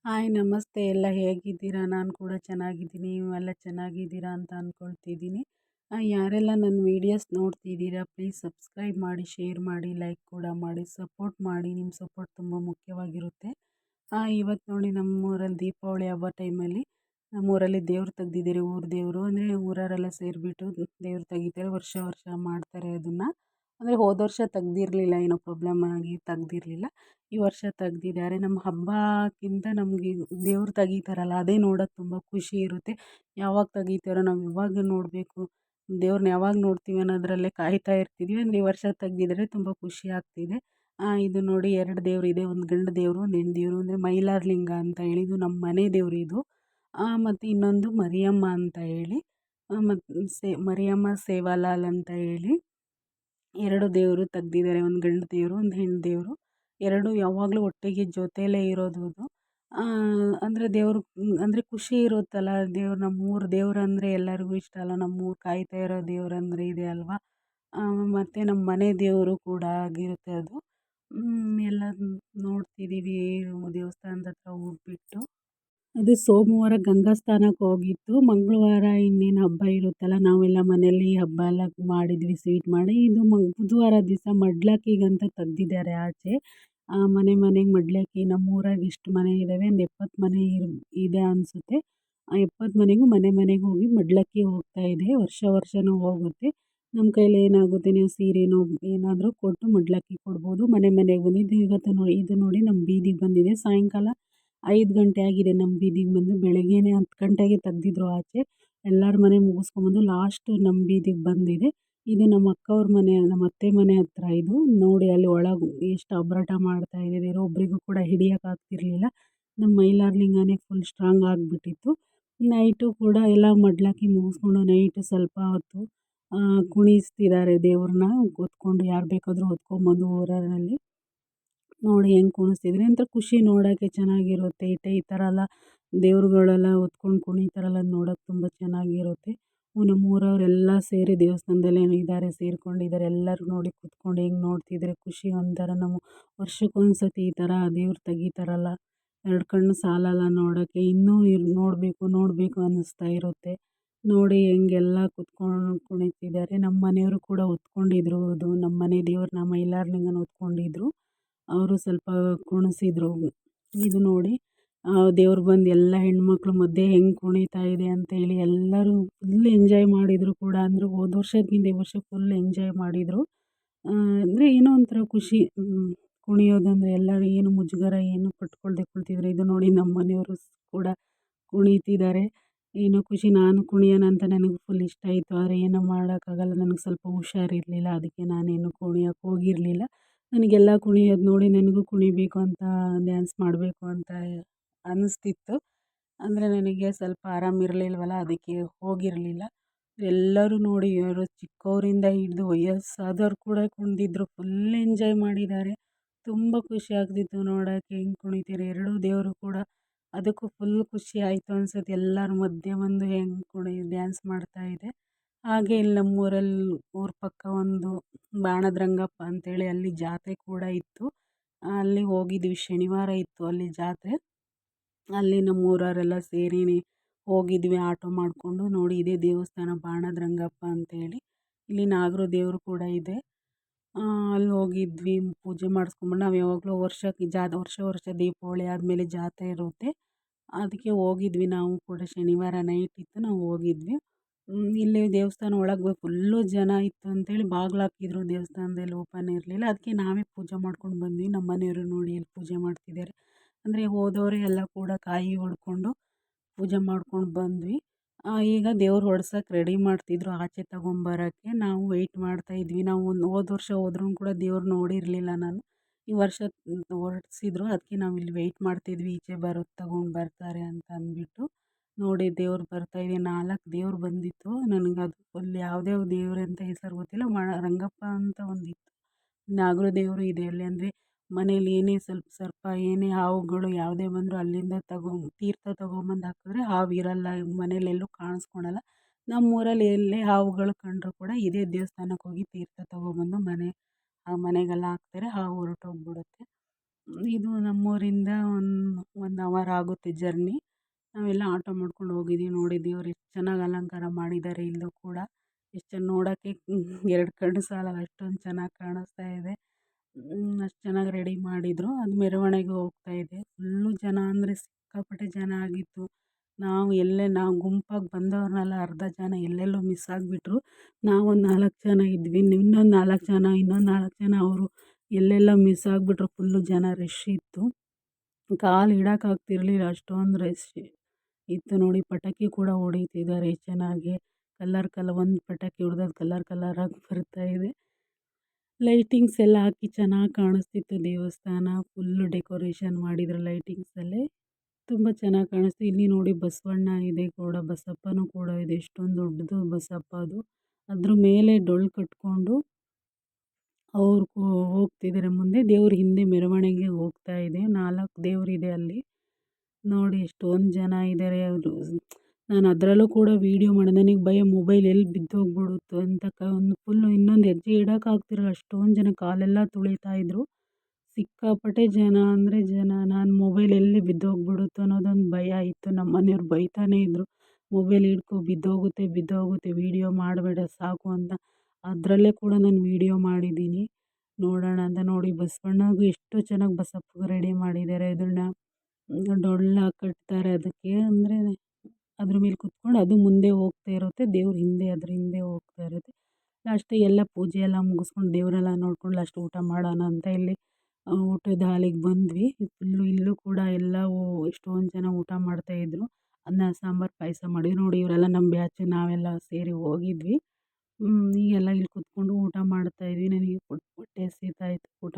Hi ನಮಸ್ತೆ ಎಲ್ಲ ಹೇಗಿದ್ದೀರಾ? ನಾನು ಕೂಡ ಚೆನ್ನಾಗಿದ್ದೀನಿ. ನೀವೆಲ್ಲ ಚೆನ್ನಾಗಿದ್ದೀರಾ ಅಂತ ಅಂದ್ಕೊಳ್ತಿದ್ದೀನಿ. ಯಾರೆಲ್ಲ ನನ್ನ ವೀಡಿಯೋಸ್ ನೋಡ್ತಿದ್ದೀರಾ ಪ್ಲೀಸ್ ಸಬ್ಸ್ಕ್ರೈಬ್ ಮಾಡಿ, ಶೇರ್ ಮಾಡಿ, ಲೈಕ್ ಕೂಡ ಮಾಡಿ, ಸಪೋರ್ಟ್ ಮಾಡಿ. ನಿಮ್ಮ ಸಪೋರ್ಟ್ ತುಂಬ ಮುಖ್ಯವಾಗಿರುತ್ತೆ. ಇವತ್ತು ನೋಡಿ ನಮ್ಮೂರಲ್ಲಿ ದೀಪಾವಳಿ ಹಬ್ಬ ಟೈಮಲ್ಲಿ ನಮ್ಮೂರಲ್ಲಿ ದೇವ್ರು ತೆಗ್ದಿದ್ದಾರೆ. ಊರು ದೇವರು ಅಂದರೆ ಊರವರೆಲ್ಲ ಸೇರಿಬಿಟ್ಟು ದೇವ್ರು ತೆಗಿತಾರೆ. ವರ್ಷ ವರ್ಷ ಮಾಡ್ತಾರೆ ಅದನ್ನು. ಅಂದರೆ ಹೋದ ವರ್ಷ ತೆಗ್ದಿರಲಿಲ್ಲ, ಏನೋ ಪ್ರಾಬ್ಲಮ್ ಆಗಿ ತೆಗ್ದಿರಲಿಲ್ಲ. ಈ ವರ್ಷ ತೆಗ್ದಿದ್ದಾರೆ. ನಮ್ಮ ಹಬ್ಬಕ್ಕಿಂತ ನಮಗೆ ದೇವ್ರು ತೆಗಿತಾರಲ್ಲ ಅದೇ ನೋಡೋಕ್ಕೆ ತುಂಬ ಖುಷಿ ಇರುತ್ತೆ. ಯಾವಾಗ ತೆಗಿತಾರೋ, ನಾವು ಯಾವಾಗ ನೋಡಬೇಕು, ದೇವ್ರನ್ನ ಯಾವಾಗ ನೋಡ್ತೀವಿ ಅನ್ನೋದರಲ್ಲೇ ಕಾಯ್ತಾ ಇರ್ತೀವಿ. ಅಂದರೆ ಈ ವರ್ಷ ತೆಗ್ದಿದ್ದಾರೆ, ತುಂಬ ಖುಷಿ ಆಗ್ತಿದೆ. ಇದು ನೋಡಿ 2 ದೇವರಿದೆ. ಒಂದು ಗಂಡು ದೇವರು, ಒಂದು ಹೆಣ್ಣು ದೇವರು. ಅಂದರೆ ಮೈಲಾರಲಿಂಗ ಅಂತ ಹೇಳಿ ಇದು ನಮ್ಮ ಮನೆ ದೇವರು ಇದು. ಮತ್ತು ಇನ್ನೊಂದು ಮರಿಯಮ್ಮ ಅಂತ ಹೇಳಿ, ಮತ್ತು ಮರಿಯಮ್ಮ ಸೇವಾಲಾಲ್ ಅಂತ ಹೇಳಿ 2 ದೇವರು ತೆಗ್ದಿದ್ದಾರೆ. ಒಂದು ಗಂಡು ದೇವರು, ಒಂದು ಹೆಣ್ಣು ದೇವರು. 2 ಯಾವಾಗಲೂ ಒಟ್ಟಿಗೆ ಜೊತೆಯಲ್ಲೇ ಇರೋದು ಅದು. ಅಂದರೆ ದೇವ್ರು ಅಂದರೆ ಖುಷಿ ಇರುತ್ತಲ್ಲ, ದೇವ್ರು ನಮ್ಮೂರು ದೇವ್ರಂದರೆ ಎಲ್ಲರಿಗೂ ಇಷ್ಟ ಅಲ್ಲ. ನಮ್ಮೂರು ಕಾಯ್ತಾ ಇರೋ ದೇವ್ರಂದರೆ ಇದೆ ಅಲ್ವಾ. ಮತ್ತು ನಮ್ಮ ಮನೆ ದೇವರು ಕೂಡ ಆಗಿರುತ್ತೆ ಅದು. ಎಲ್ಲ ನೋಡ್ತಿದ್ದೀವಿ ದೇವಸ್ಥಾನದ ಹತ್ರ ಹೋಗ್ಬಿಟ್ಟು. ಅದು ಸೋಮವಾರ ಗಂಗಾ ಸ್ನಾನಕ್ಕೆ ಹೋಗಿತ್ತು. ಮಂಗಳವಾರ ಇನ್ನೇನು ಹಬ್ಬ ಇರುತ್ತಲ್ಲ, ನಾವೆಲ್ಲ ಮನೇಲಿ ಹಬ್ಬ ಎಲ್ಲ ಮಾಡಿದ್ವಿ, ಸ್ವೀಟ್ ಮಾಡಿ. ಇದು ಬುಧವಾರ ದಿವಸ ಮಡ್ಲಕ್ಕಿಗಂತ ತೆಗ್ದಿದ್ದಾರೆ ಆಚೆ. ಮನೆ ಮನೆಗೆ ಮಡ್ಲಕ್ಕಿ. ನಮ್ಮೂರಾಗ ಎಷ್ಟು ಮನೆ ಇದ್ದಾವೆ, ಒಂದು 70 ಮನೆ ಇದೆ ಅನಿಸುತ್ತೆ. ಆ 70 ಮನೆಗೂ ಮನೆ ಮನೆಗೆ ಹೋಗಿ ಮಡ್ಲಕ್ಕಿ ಹೋಗ್ತಾ ಇದೆ. ವರ್ಷ ವರ್ಷವೂ ಹೋಗುತ್ತೆ. ನಮ್ಮ ಕೈಲಿ ಏನಾಗುತ್ತೆ, ನೀವು ಸೀರೆನೋ ಏನಾದರೂ ಕೊಟ್ಟು ಮಡ್ಲಕ್ಕಿ ಕೊಡ್ಬೋದು. ಮನೆ ಮನೆಗೆ ಬಂದಿದ್ದು ಇವತ್ತು ನೋಡಿ, ಇದು ನೋಡಿ ನಮ್ಮ ಬೀದಿಗೆ ಬಂದಿದೆ. ಸಾಯಂಕಾಲ 5 ಗಂಟೆ ಆಗಿದೆ ನಮ್ಮ ಬೀದಿಗೆ ಬಂದು. ಬೆಳಗ್ಗೆನೇ 10 ಗಂಟೆಗೆ ತೆಗ್ದಿದ್ರು ಆಚೆ. ಎಲ್ಲರ ಮನೆ ಮುಗಿಸ್ಕೊಂಬಂದು ಲಾಸ್ಟ್ ನಮ್ಮ ಬೀದಿಗೆ ಬಂದಿದೆ. ಇದು ನಮ್ಮ ಅಕ್ಕವ್ರ ಮನೆ, ನಮ್ಮ ಅತ್ತೆ ಮನೆ ಹತ್ರ ಇದು. ನೋಡಿ ಅಲ್ಲಿ ಒಳಗೆ ಎಷ್ಟು ಅಬ್ರಾಟ ಮಾಡ್ತಾ ಇದ್ದಾರೆ. ಒಬ್ರಿಗೂ ಕೂಡ ಹಿಡಿಯೋಕ್ಕಾಗ್ತಿರ್ಲಿಲ್ಲ. ನಮ್ಮ ಮೈಲಾರಲಿಂಗನೇ ಫುಲ್ ಸ್ಟ್ರಾಂಗ್ ಆಗಿಬಿಟ್ಟಿತ್ತು. ನೈಟು ಕೂಡ ಎಲ್ಲ ಮಡ್ಲಕ್ಕಿ ಮುಗಿಸ್ಕೊಂಡು ನೈಟು ಸ್ವಲ್ಪ ಹೊತ್ತು ಕುಣಿಸ್ತಿದ್ದಾರೆ ದೇವ್ರನ್ನ. ಹೊತ್ಕೊಂಡು ಯಾರು ಬೇಕಾದರೂ ಹೊತ್ಕೊಂಬಂದು ಊರಲ್ಲಿ ನೋಡಿ ಹೆಂಗೆ ಕುಣಿಸ್ತಿದ್ರೆ ಅಂತ ಖುಷಿ. ನೋಡೋಕ್ಕೆ ಚೆನ್ನಾಗಿರುತ್ತೆ. ಈ ಥರ ಎಲ್ಲ ದೇವ್ರುಗಳೆಲ್ಲ ಹೊತ್ಕೊಂಡು ಕುಣಿತಾರಲ್ಲ, ನೋಡೋಕ್ಕೆ ತುಂಬ ಚೆನ್ನಾಗಿರುತ್ತೆ. ನಮ್ಮೂರವರೆಲ್ಲ ಸೇರಿ ದೇವಸ್ಥಾನದಲ್ಲೇ ಇದ್ದಾರೆ, ಸೇರ್ಕೊಂಡಿದ್ದಾರೆ. ಎಲ್ಲರೂ ನೋಡಿ ಕೂತ್ಕೊಂಡು ಹೆಂಗೆ ನೋಡ್ತಿದ್ದಾರೆ, ಖುಷಿ ಒಂಥರ. ನಾವು ವರ್ಷಕ್ಕೊಂದು ಸತಿ ಈ ಥರ ದೇವ್ರು ತೆಗಿತಾರಲ್ಲ, 2 ಕಣ್ಣು ಸಾಲಲ್ಲ ನೋಡೋಕ್ಕೆ. ಇನ್ನೂ ನೋಡಬೇಕು ನೋಡಬೇಕು ಅನ್ನಿಸ್ತಾ ಇರುತ್ತೆ. ನೋಡಿ ಹೆಂಗೆಲ್ಲ ಕೂತ್ಕೊಂಡು ಕುಣಿತಿದ್ದಾರೆ. ನಮ್ಮ ಮನೆಯವರು ಕೂಡ ಹೊತ್ಕೊಂಡಿದ್ರು. ಅದು ನಮ್ಮ ಮನೆ ದೇವ್ರನ್ನ ಮೈಲಾರಲಿಂಗನ ಹೊತ್ಕೊಂಡಿದ್ರು. ಅವರು ಸ್ವಲ್ಪ ಕುಣಿಸಿದ್ರು. ಇದು ನೋಡಿ ದೇವ್ರು ಬಂದು ಎಲ್ಲ ಹೆಣ್ಮಕ್ಳು ಮಧ್ಯೆ ಹೆಂಗೆ ಕುಣಿತಾ ಇದೆ ಅಂತೇಳಿ ಎಲ್ಲರೂ ಫುಲ್ ಎಂಜಾಯ್ ಮಾಡಿದರು ಕೂಡ. ಅಂದರೆ ಹೋದ ವರ್ಷಕ್ಕಿಂತ ಈ ವರ್ಷ ಫುಲ್ ಎಂಜಾಯ್ ಮಾಡಿದರು. ಅಂದರೆ ಏನೋ ಒಂಥರ ಖುಷಿ. ಕುಣಿಯೋದಂದರೆ ಎಲ್ಲರೂ ಏನು ಮುಜುಗರ ಏನು ಪಟ್ಕೊಳ್ದೆ ಕುಳಿತಿದ್ರು. ಇದು ನೋಡಿ ನಮ್ಮ ಮನೆಯವರು ಕೂಡ ಕುಣಿತಿದ್ದಾರೆ. ಏನೋ ಖುಷಿ. ನಾನು ಕುಣಿಯೋಣ ಅಂತ ನನಗೆ ಫುಲ್ ಇಷ್ಟ ಆಯಿತು. ಆದರೆ ಏನೋ ಮಾಡೋಕ್ಕಾಗಲ್ಲ, ನನಗೆ ಸ್ವಲ್ಪ ಹುಷಾರಿರಲಿಲ್ಲ. ಅದಕ್ಕೆ ನಾನೇನು ಕುಣಿಯೋಕ್ಕೆ ಹೋಗಿರಲಿಲ್ಲ. ನನಗೆಲ್ಲ ಕುಣಿಯೋದು ನೋಡಿ ನನಗೂ ಕುಣಿಬೇಕು ಅಂತ, ಡ್ಯಾನ್ಸ್ ಮಾಡಬೇಕು ಅಂತ ಅನ್ನಿಸ್ತಿತ್ತು. ಅಂದರೆ ನನಗೆ ಸ್ವಲ್ಪ ಆರಾಮಿರಲಿಲ್ವಲ್ಲ, ಅದಕ್ಕೆ ಹೋಗಿರಲಿಲ್ಲ. ಎಲ್ಲರೂ ನೋಡಿ, ಯಾರು ಚಿಕ್ಕವರಿಂದ ಹಿಡಿದು ವಯಸ್ಸಾದವ್ರು ಕೂಡ ಕುಣಿದಿದ್ರು. ಫುಲ್ ಎಂಜಾಯ್ ಮಾಡಿದ್ದಾರೆ. ತುಂಬ ಖುಷಿ ಆಗ್ತಿತ್ತು ನೋಡೋಕ್ಕೆ ಹೆಂಗೆ ಕುಣಿತಾರೆ 2 ದೇವರು ಕೂಡ. ಅದಕ್ಕೂ ಫುಲ್ ಖುಷಿ ಆಯಿತು ಅನ್ಸುತ್ತೆ. ಎಲ್ಲರ ಮಧ್ಯೆ ಬಂದು ಹೆಂಗೆ ಡ್ಯಾನ್ಸ್ ಮಾಡ್ತಾಯಿದೆ. ಹಾಗೆ ಇಲ್ಲಿ ನಮ್ಮೂರಲ್ಲಿ ಊರ ಪಕ್ಕ ಒಂದು ಬಾಣದ ರಂಗಪ್ಪ ಅಂತೇಳಿ ಅಲ್ಲಿ ಜಾತ್ರೆ ಕೂಡ ಇತ್ತು. ಅಲ್ಲಿ ಹೋಗಿದ್ವಿ. ಶನಿವಾರ ಇತ್ತು ಅಲ್ಲಿ ಜಾತ್ರೆ. ಅಲ್ಲಿ ನಮ್ಮೂರವರೆಲ್ಲ ಸೇರಿ ಹೋಗಿದ್ವಿ ಆಟೋ ಮಾಡಿಕೊಂಡು. ನೋಡಿ ಇದೇ ದೇವಸ್ಥಾನ ಬಾಣದ ರಂಗಪ್ಪ ಅಂತೇಳಿ. ಇಲ್ಲಿ ನಾಗರ ದೇವರು ಕೂಡ ಇದೆ. ಅಲ್ಲಿ ಹೋಗಿದ್ವಿ, ಪೂಜೆ ಮಾಡಿಸ್ಕೊಂಬಂಡು. ನಾವು ಯಾವಾಗಲೂ ವರ್ಷಕ್ಕೆ ವರ್ಷ ವರ್ಷ ದೀಪಾವಳಿ ಆದಮೇಲೆ ಜಾತ್ರೆ ಇರುತ್ತೆ. ಅದಕ್ಕೆ ಹೋಗಿದ್ವಿ ನಾವು ಕೂಡ. ಶನಿವಾರ ನೈಟ್ ಇತ್ತು, ನಾವು ಹೋಗಿದ್ವಿ. ಇಲ್ಲಿ ದೇವಸ್ಥಾನ ಒಳಗೆ ಫುಲ್ಲು ಜನ ಇತ್ತು ಅಂತೇಳಿ ಬಾಗಿಲು ಹಾಕಿದ್ರು. ದೇವಸ್ಥಾನದಲ್ಲಿ ಓಪನ್ ಇರಲಿಲ್ಲ. ಅದಕ್ಕೆ ನಾವೇ ಪೂಜೆ ಮಾಡ್ಕೊಂಡು ಬಂದ್ವಿ. ನಮ್ಮ ಮನೆಯವರು ನೋಡಿ ಇಲ್ಲಿ ಪೂಜೆ ಮಾಡ್ತಿದ್ದಾರೆ. ಅಂದರೆ ಹೋದವರೇ ಎಲ್ಲ ಕೂಡ ಕಾಯಿ ಹೊಡ್ಕೊಂಡು ಪೂಜೆ ಮಾಡ್ಕೊಂಡು ಬಂದ್ವಿ. ಈಗ ದೇವ್ರು ಹೊಡ್ಸೋಕ್ಕೆ ರೆಡಿ ಮಾಡ್ತಿದ್ರು ಆಚೆ ತಗೊಂಬರೋಕ್ಕೆ. ನಾವು ವೆಯ್ಟ್ ಮಾಡ್ತಾಯಿದ್ವಿ. ನಾವು ಹೋದ ವರ್ಷ ಹೋದ್ರೂ ಕೂಡ ದೇವ್ರು ನೋಡಿರಲಿಲ್ಲ ನಾನು. ಈ ವರ್ಷ ಹೊರಡ್ಸಿದ್ರು. ಅದಕ್ಕೆ ನಾವು ಇಲ್ಲಿ ವೆಯ್ಟ್ ಮಾಡ್ತಿದ್ವಿ, ಈಚೆ ತಗೊಂಡು ಬರ್ತಾರೆ ಅಂತ ಅಂದ್ಬಿಟ್ಟು. ನೋಡಿ ದೇವ್ರು ಬರ್ತಾಯಿದೆ. 4 ದೇವ್ರು ಬಂದಿತ್ತು. ನನಗದು ಫುಲ್ ಯಾವ್ದ್ಯಾವ ದೇವ್ರು ಅಂತ ಹೆಸರು ಗೊತ್ತಿಲ್ಲ. ರಂಗಪ್ಪ ಅಂತ ಒಂದಿತ್ತು. ನಾಗರ ದೇವರು ಇದೆ ಅಲ್ಲಿ. ಅಂದರೆ ಮನೇಲಿ ಏನೇ ಸ್ವಲ್ಪ ಸರ್ಪ, ಏನೇ ಹಾವುಗಳು ಯಾವುದೇ ಬಂದರೂ ಅಲ್ಲಿಂದ ತೀರ್ಥ ತೊಗೊಂಬಂದು ಹಾಕಿದ್ರೆ ಹಾವಿರಲ್ಲ, ಮನೇಲೆಲ್ಲೂ ಕಾಣಿಸ್ಕೊಳಲ್ಲ. ನಮ್ಮೂರಲ್ಲಿ ಎಲ್ಲೇ ಹಾವುಗಳು ಕಂಡರೂ ಕೂಡ ಇದೇ ದೇವಸ್ಥಾನಕ್ಕೆ ಹೋಗಿ ತೀರ್ಥ ತೊಗೊಬಂದು ಮನೆಗೆಲ್ಲ ಹಾಕ್ತಾರೆ. ಹಾವು ಹೊರಟೋಗ್ಬಿಡುತ್ತೆ. ಇದು ನಮ್ಮೂರಿಂದ 1 ಅವರ್ ಆಗುತ್ತೆ ಜರ್ನಿ. ನಾವೆಲ್ಲ ಆಟೋ ಮಾಡ್ಕೊಂಡು ಹೋಗಿದ್ದೀವಿ. ನೋಡಿ ದೇವ್ರು ಎಷ್ಟು ಚೆನ್ನಾಗಿ ಅಲಂಕಾರ ಮಾಡಿದ್ದಾರೆ ಇಲ್ಲೂ ಕೂಡ. ಎಷ್ಟು ನೋಡೋಕ್ಕೆ 2 ಕಣ್ಣು ಸಾಲಲ್ಲ ಅಷ್ಟೊಂದು ಚೆನ್ನಾಗಿ ಕಾಣಿಸ್ತಾ ಇದೆ. ಅಷ್ಟು ಚೆನ್ನಾಗಿ ರೆಡಿ ಮಾಡಿದರು. ಅದು ಮೆರವಣಿಗೆ ಹೋಗ್ತಾ ಇದೆ. ಫುಲ್ಲು ಜನ ಅಂದರೆ ಸಿಕ್ಕಾಪಟ್ಟೆ ಜನ ಆಗಿತ್ತು. ನಾವು ಗುಂಪಾಗಿ ಬಂದವ್ರನ್ನೆಲ್ಲ ಅರ್ಧ ಜನ ಎಲ್ಲೆಲ್ಲೋ ಮಿಸ್ ಆಗಿಬಿಟ್ರು. ನಾವೊಂದು 4 ಜನ ಇದ್ವಿ. ಇನ್ನೊಂದು 4 ಜನ ಅವರು ಎಲ್ಲೆಲ್ಲೋ ಮಿಸ್ ಆಗಿಬಿಟ್ರು. ಫುಲ್ಲು ಜನ ರಶ್ ಇತ್ತು. ಕಾಲು ಇಡೋಕ್ಕಾಗ್ತಿರ್ಲಿಲ್ಲ, ಅಷ್ಟೊಂದು ರಶ್ ಇತ್ತು. ನೋಡಿ ಪಟಾಕಿ ಕೂಡ ಹೊಡಿತಿದ್ದಾರೆ ಚೆನ್ನಾಗಿ. ಒಂದು ಪಟಾಕಿ ಹೊಡೆದದ್ದು ಕಲರಾಗಿ ಬರ್ತಾ ಇದೆ. ಲೈಟಿಂಗ್ಸ್ ಎಲ್ಲ ಹಾಕಿ ಚೆನ್ನಾಗಿ ಕಾಣಿಸ್ತಿತ್ತು ದೇವಸ್ಥಾನ. ಫುಲ್ಲು ಡೆಕೋರೇಷನ್ ಮಾಡಿದ್ರು ಲೈಟಿಂಗ್ಸಲ್ಲಿ. ತುಂಬ ಚೆನ್ನಾಗಿ ಕಾಣಿಸ್ತು. ಇಲ್ಲಿ ನೋಡಿ ಬಸವಣ್ಣ ಇದೆ ಕೂಡ, ಬಸಪ್ಪನೂ ಕೂಡ ಇದೆ. ಎಷ್ಟೊಂದು ದೊಡ್ಡದು ಬಸಪ್ಪ ಅದು. ಅದ್ರ ಮೇಲೆ ಡೊಳ್ಳು ಕಟ್ಕೊಂಡು ಅವ್ರು ಹೋಗ್ತಿದ್ದಾರೆ ಮುಂದೆ. ದೇವ್ರ ಹಿಂದೆ ಮೆರವಣಿಗೆ ಹೋಗ್ತಾ ಇದೆ. 4 ದೇವರಿದೆ ಅಲ್ಲಿ. ನೋಡಿ ಎಷ್ಟೊಂದು ಜನ ಇದ್ದಾರೆ. ನಾನು ಅದರಲ್ಲೂ ಕೂಡ ವೀಡಿಯೋ ಮಾಡಿದೆ. ನನಗೆ ಭಯ ಮೊಬೈಲ್ ಎಲ್ಲಿ ಬಿದ್ದೋಗ್ಬಿಡುತ್ತೋ ಅಂತ. ಫುಲ್ಲು ಇನ್ನೊಂದು ಹೆಜ್ಜೆ ಇಡೋಕ್ಕಾಗ್ತಿರಲ್ಲ, ಅಷ್ಟೊಂದು ಜನ ಕಾಲೆಲ್ಲ ತುಳಿತಾ ಇದ್ರು. ಸಿಕ್ಕಾಪಟ್ಟೆ ಜನ ಅಂದರೆ ಜನ. ನಾನು ಮೊಬೈಲ್ ಎಲ್ಲಿ ಬಿದ್ದೋಗ್ಬಿಡುತ್ತೋ ಅನ್ನೋದೊಂದು ಭಯ ಇತ್ತು. ನಮ್ಮ ಮನೆಯವ್ರು ಬೈತಾನೇ ಇದ್ದರು, ಮೊಬೈಲ್ ಹಿಡ್ಕೊ ಬಿದ್ದೋಗುತ್ತೆ ವೀಡಿಯೋ ಮಾಡಬೇಡ ಸಾಕು ಅಂತ. ಅದರಲ್ಲೇ ಕೂಡ ನಾನು ವೀಡಿಯೋ ಮಾಡಿದ್ದೀನಿ. ನೋಡೋಣ ಅಂತ. ನೋಡಿ ಬಸವಣ್ಣಗೂ ಎಷ್ಟು ಚೆನ್ನಾಗಿ ಬಸಪ್ಪಗೆ ರೆಡಿ ಮಾಡಿದ್ದಾರೆ. ಅದನ್ನು ಡೊಳ್ಳ ಕಟ್ತಾರೆ ಅದಕ್ಕೆ, ಅಂದರೆ ಅದ್ರ ಮೇಲೆ ಕುತ್ಕೊಂಡು ಅದು ಮುಂದೆ ಹೋಗ್ತಾ ಇರುತ್ತೆ, ದೇವ್ರ ಹಿಂದೆ ಅದ್ರ ಹಿಂದೆ ಹೋಗ್ತಾ ಇರುತ್ತೆ. ಲಾಸ್ಟಿಗೆ ಎಲ್ಲ ಪೂಜೆ ಎಲ್ಲ ಮುಗಿಸ್ಕೊಂಡು ದೇವರೆಲ್ಲ ನೋಡ್ಕೊಂಡು ಲಾಸ್ಟ್ ಊಟ ಮಾಡೋಣ ಅಂತ ಇಲ್ಲಿ ಊಟದ ಹಾಲಿಗೆ ಬಂದ್ವಿ. ಇಲ್ಲೂ ಕೂಡ ಎಲ್ಲವೂ ಎಷ್ಟೊಂದು ಜನ ಊಟ ಮಾಡ್ತಾಯಿದ್ರು. ಅನ್ನ ಸಾಂಬಾರು ಪಾಯಸ ಮಾಡಿ. ನೋಡಿ ಇವರೆಲ್ಲ ನಮ್ಮ ಬ್ಯಾಚ್, ನಾವೆಲ್ಲ ಸೇರಿ ಹೋಗಿದ್ವಿ. ಈಗೆಲ್ಲ ಇಲ್ಲಿ ಕುತ್ಕೊಂಡು ಊಟ ಮಾಡ್ತಾಯಿದ್ವಿ. ನನಗೆ ಹೊಟ್ಟೆ ಹಸಿತಾ ಇತ್ತು ಊಟ